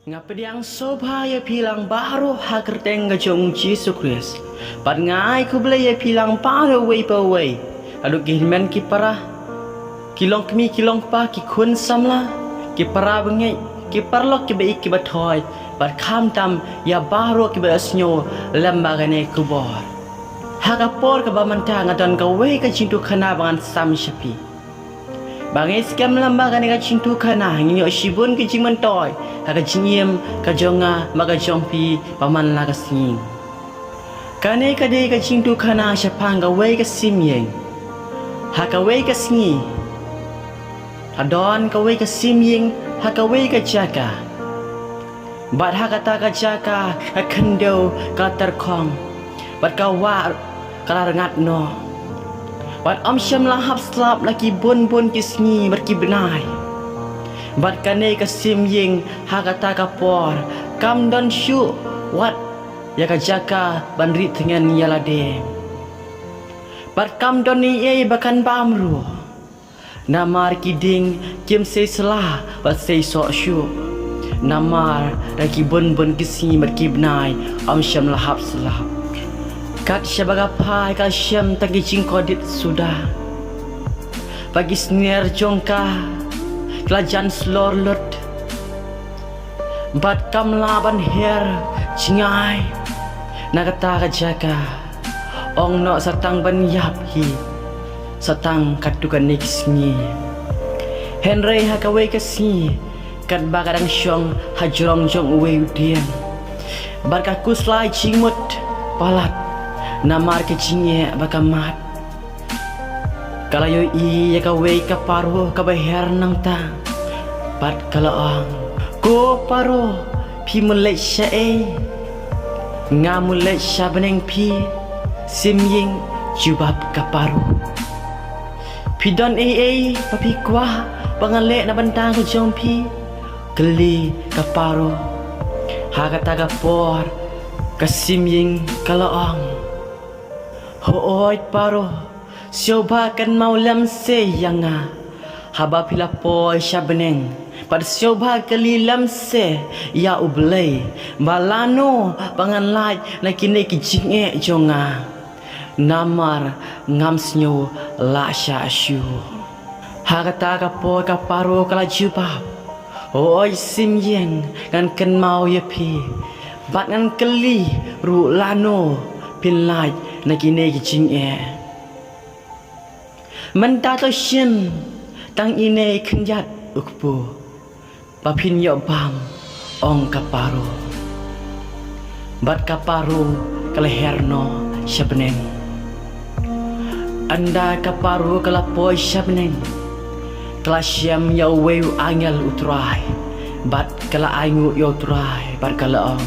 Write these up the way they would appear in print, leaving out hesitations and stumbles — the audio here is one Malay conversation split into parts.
Ngapa yang sobha ya bilang baru haker tengah jong Yesus Kristus. Pat ngai ku beli ya bilang baru way pawai. Aduk gilmen ki parah. Kilong kemi kilong pa ki kun samla. Ki parah bengai ki parlok ki baik ki batoy. Pat kam tam ya baru ki basnyo lembagane kubor. Hakapor ka bamanta ngadon ka way ka cintu kana bangan sam syapi. Bangai skam lembaga ni kacing tu kana ngini osibun kacing mentoy haka cingiem kajonga maga jompi paman la kasing kane kade kacing tu kana syapang ga wei kasimyeng haka wei kasingi adon ka wei kasimyeng haka wei ka jaga bat haka ta ka jaga ka kendo ka terkong bat ka wa kala rengat no Bat syam lahap selap laki bun kisngi berki benai. Bat kane kasim ying hakata kapor kam don syu wat ya ka jaka bandri dengan yalade. Bat kam don ni ye bakan bamru. Namar kiding kim se selah bat se so syu. Namar laki bun kisngi berki benai syam lahap selap. Kat syabaga pai ka syam tagi cingkodit sudah. Pagi snir jongka kelajan slorlut. Bat kam laban her cingai. Nagata ka jaga. Ong no satang ban yap hi. Satang katukan nikisngi. Henry hakawe kasi. Kat bagadang syong hajrong jong uwe udian. Bat kakus lai cingmut palat. Namar kecingnya bakamat. Kalau yo i ya kawe ka paru ka baher nang ta. Pat kalau ang ko paru pi mulai syae. Ngamulai syabeneng pi simying jubab ka paru. Pidon papi kuah pangalek na bantang ko jong pi. Geli ka paru. Hakata ka por kasimying kalau ang Hooi paro, sioba kan maulam se yanga, haba pila po syabeneng, pad sioba kalilam se ya ublay, balano panganlay na kini kijinge jonga, namar ngamsnyo la syasyu, hakata ka po ka paro kala jubab, hooi simyeng kan mau yapi, bat ngan keli ru lano pinlay. Nakine kicing Mentato shin tang ine kenjat ukpu papin yo bam ong kaparo bat kaparo kaleherno syabeneng anda kaparo kalapoy syabeneng klasyam yo weu angel utrai bat kala aingu yo utrai bat kala ong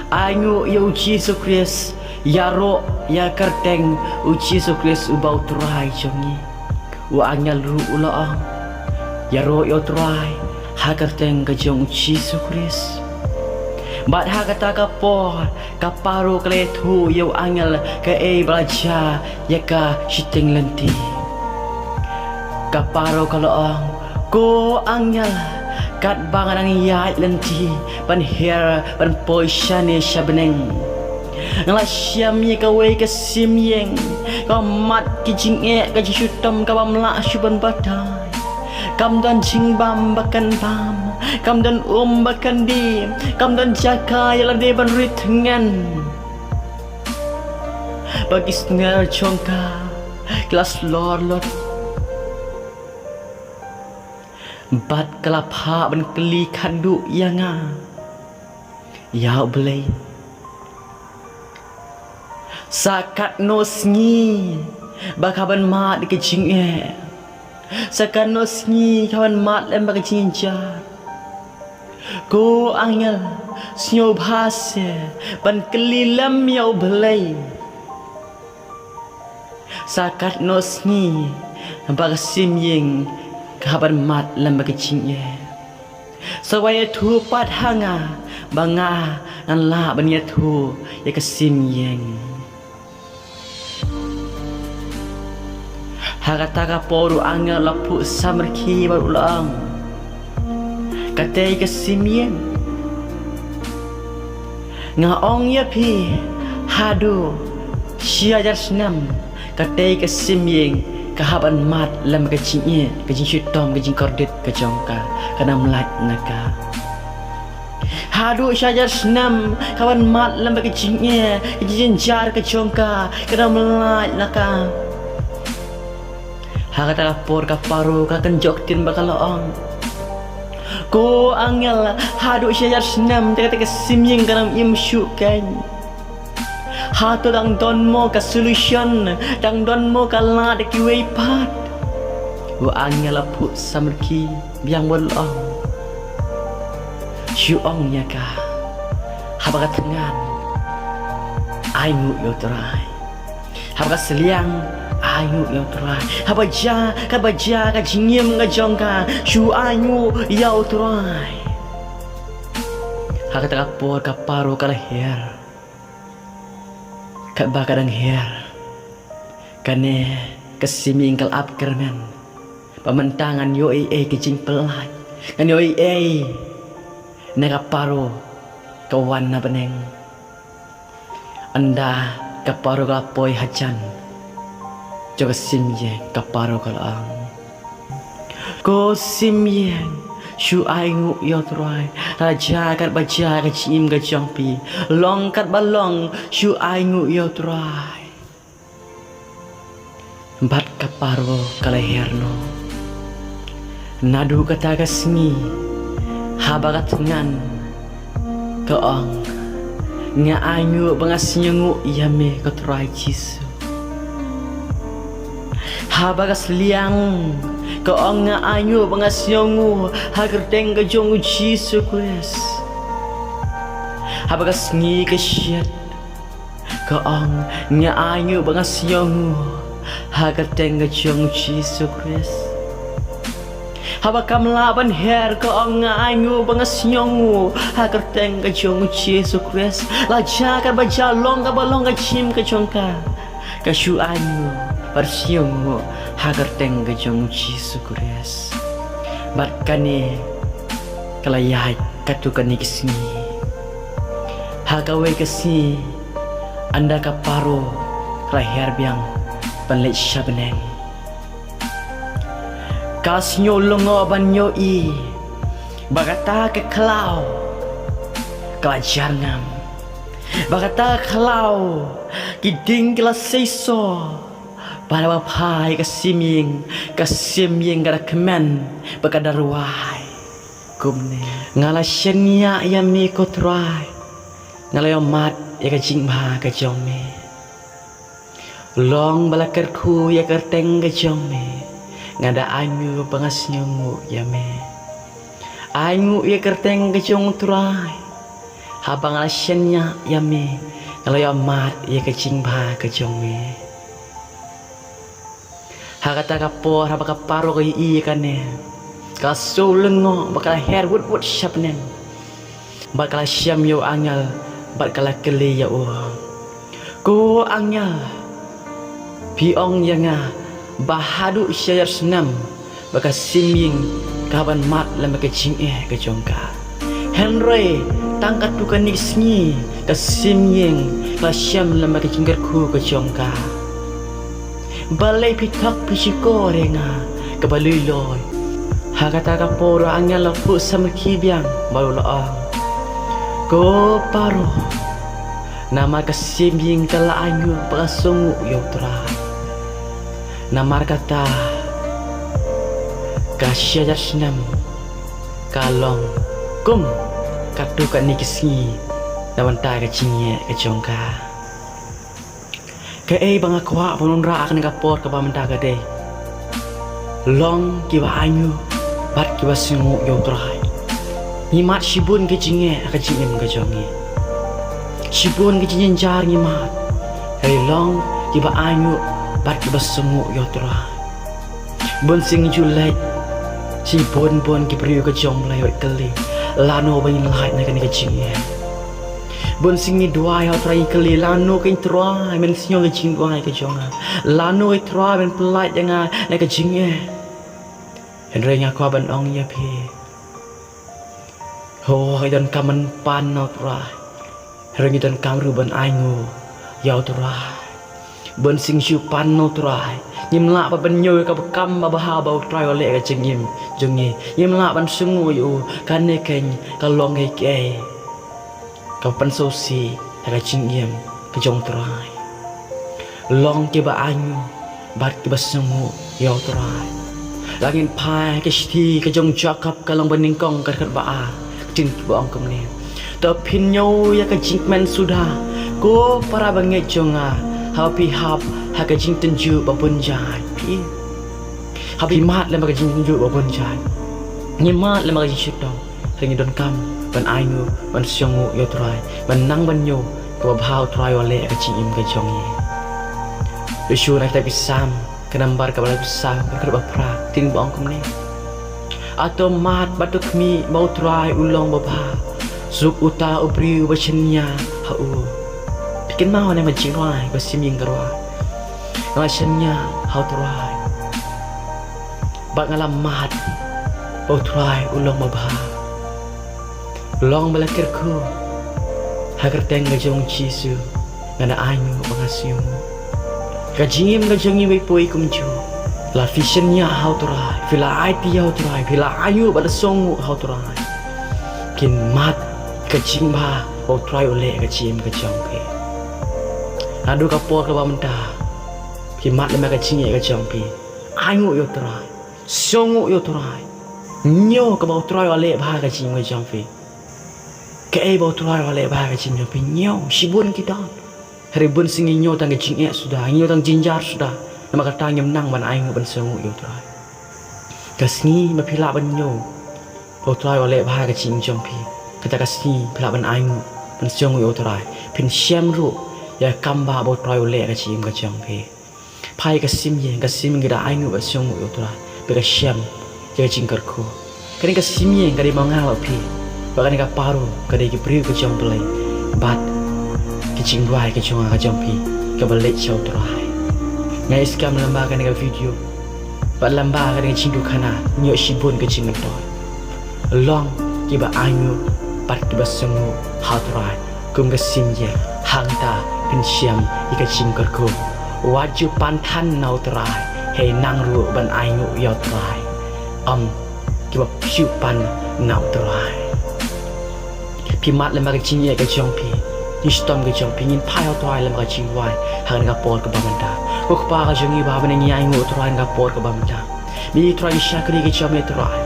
aingu yo Yesus Kristus Yaro ya kerteng uci sukris ubau turai jongi u angel ru ulaang yaro yo turai ha kerteng kejong uci sukris bat ha kata kapor kaparo kletu yo angel ke belaja ya ka shiting lenti kaparo kalaang ko angel kat bangang ya lenti pan her pan poisane syabeneng Ngalasyam ye kawe kasimyeng kamat kijing kajutam kabamla syuban badai kamdan jingbam bakan bam kamdan bakan di kamdan jaka yalade ban ritngan bagi snel jongka kelas lorlot bat kelapha ban keli kandu yanga ya belai Sakat nosngi bakaban mat di kecing Sakat nosngi kawan mat lem baka cinca Ko angel snyo bhase ban kelilam yau belai Sakat nosngi baka simyeng kawan mat lem baka cinca Sawaya tu pat hanga banga ngan la ban tu ya kasimyeng Hakataka poru angel lapu samerki barulang Katay kasimien ngaong ya pi hadu siajar senam katai kesimyeng kahaban mat lam kecingnya kecing syutom kecing kordit kecongka kana melat naka hadu siajar senam kawan mat lam kecingnya kecing jar kecongka kana melat naka hakata kapor kaparu kakan joktin bakal ong ko angel hadu siajar senam kata kesimyeng kana imsyukan hatu dang don mo ka solution dang don mo ka la de ki way pat wa angela pu samki biang bolong shu ong nya ka haba ka tengan ai ngu yo trai haba ka seliang ai ngu yo trai haba ja ka jingiem ka jong ka shu ai ngu yo trai haka ta por ka paru ka leher kat bakadang her kane kesiming kal ap kermen pementangan yo ke jing pelat kan yo nega paro kawan na beneng anda kaparo ka poi hajan jo kesimye kaparo kalang ko simyeng shu ai ngu yo trai raja kat baja ka chim ka jongpi long kat balong shu ai ngu yo trai bat kaparo kaleherno nadu kata kasngi haba katungan kaong nga ai ngu bangasnya ngu yame ka trai jisu haba kasliang kaong nga anyo bangasyongu hagar teng ka jongu Jisu Christ haba kasngi ka shit kaong nga anyo bangasyongu hagar teng ka jongu Jisu Christ haba kamlaban her kaong nga anyo bangasyongu hagar teng ka jongu Jisu Christ la jakar bajalong ka balong ka chim ka chongka ka shu anyo persiungu hagar tengga jong Jisu Christ bat kane kalayat katukani kisni hagawe kasi anda kaparo kalahir biang panlet shabneng kasnyo longo banyo i bagata ke klau kelajar ngam bagata klau kiding kelas seiso para bapai kesimyeng kada kemen bakadar wai kumne ngala shenia ya mi kotrai ngala yo mat ya ka jingma ka jome long balakar khu ya kerteng ka jome ngada anyu pangasnyongu ya me anyu ya kerteng ka jong trai habang ngala shenia ya me ngala yo mat ya ka jingma ka jome hakata kapor haba kaparo ka kane kaso lengo bakal her wut syapnen bakal syam yo angal bakal keli ya ko angal piong yanga bahadu syayar senam bakal simying kaban mat lam ka jing ka jongka Henry tangkat tukan nisngi ka simying ka syam lam ka jinggar ku ka jongka balai pitak pisiko renga kebaluloy hakata kaporo angel lapu samki biang baru laang ko paro nama kasimbing kala anyu pasongu yotra nama kata kasya jasnam kalong kum katukan nikisi naman taga cingye kecongka ke bang akwa penunra akan kapor ke pamentaga deh long kiba anyu bat kiba singu yo trai nimat shibun ke jinge aka jingem ke jongi shibun ke jingen jar nimat hey long kiba anyu bat kiba singu yo trai bon sing julai shibun bon kibriu ke jong lai wat kali lano bayin lahat na kan ke jinge bon singi dua ya trai kali lano kain trai men sinyo ke jing dua ke jonga lano ke trai men pelat janga na ke jinge henrenya ko ban ong ya pi ho idon kaman pan no trai Rengi dan kamru ban aingu yau turai ban sing shu pan no turai nyim la pa ban nyoy ka bekam ba ha ba trai ole ka jengim jengi nyim la ban sungu yu kan ne ken ka long he ke ka pan so si ka jengim ka jong turai long ke ba aingu bat ke ba sungu yau turai langin pai ke shti ka jong jakap ka long ban ningkong ka ba a tin ki ba ong kam ne Tepin nyaw ya kajing men sudah ko para banget jonga happy hap ha kajing tenju babun jai pi happy mat le kajing tenju babun jai nyemat le kajing shutong ringi don kam ban aingu ban syongu yo trai ban nang ban nyo ko bhau trai wale kajing im kajong ye bisu nak tapi sam kenambar ka bala pisang ka ba pra tin bong kum ne atau mat batuk mi mau trai ulong ba Suk uta ubri bacanya hau bikin mau ne macing rai basim yang garwa ngashanya hau trai bak ngalam mat bau trai ulong mabha long balakir ku hagar teng gajong chisu ngana anyu bangasiu gajim gajongi bai poi kumju la fishnya hau trai vila aiti hau trai vila ayu bada songu hau trai kin mat kacing ba bau try oleh kacing kacang pe adu kapor ke bamda kimat le kacing ye kacang pe ayu yo try songu yo try nyo ke bau try oleh ba kacing kacang pe ke bau try oleh ba kacing pe nyo sibun kita ribun singi nyo tang kacing ye sudah nyo tang jinjar sudah nama kata nyem nang ban ayu ban songu yo try kasni mapila ban nyo bau try oleh ba kacing kacang pe kata kasih pelaban aingu pensiong yo trai pensiam ru ya kamba bo trai ole ka chim ka chang pe pai kasim gida aingu ba siong yo trai be ka siam ya jing kar ko kani kasim ye ngari manga ba pi ba kani ka paru ka de ki priu ka chang play bat ki ching wai ka chong ka chang pi ka ba le chau trai ngai skam lamba kani ka video ba lamba kani ching du khana nyo shibun ka ching to long ki ba aingu pat ba sungu hatrai kum ga simje hangta pensiam ika chingkar ko waju pantan nau trai he nang ru ban aingu yo trai ki ba pyu pan nau trai pimat le ma ga ching ye ga chong pi ni stom ga chong pi nin pai trai le ma ga ching wai hang ga por ka bamanda ko pa ga jongi ba ban ni aingu trai ga por ka bamanda mi trai shakri ga chom le trai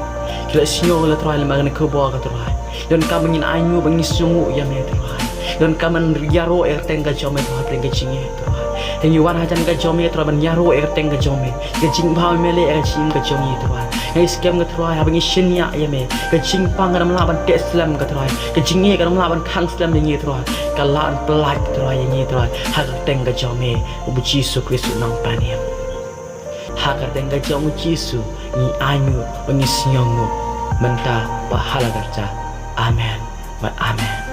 kila sinyo le trai le ma ga ko bo ga trai dan kamu ingin aingu bangin sungu ya me trai dan kaman yaro teng ga jome teng ga chinge trai teng yuan hajan ga jome trai ban yaro teng ga jome ga jing ba mele ga ching ga jome trai ngai scam ga trai bangin shinya ya me ga jing pang ga mla ban te slam ga trai ga jinge ga mla ban khang slam ni trai ga lan pelak trai ni trai ha ga teng ga jome ubu jisu kristu nang paniam ha ga teng ga jome jisu ni aingu bangin sinyo menta pahala kerja Amen, but amen.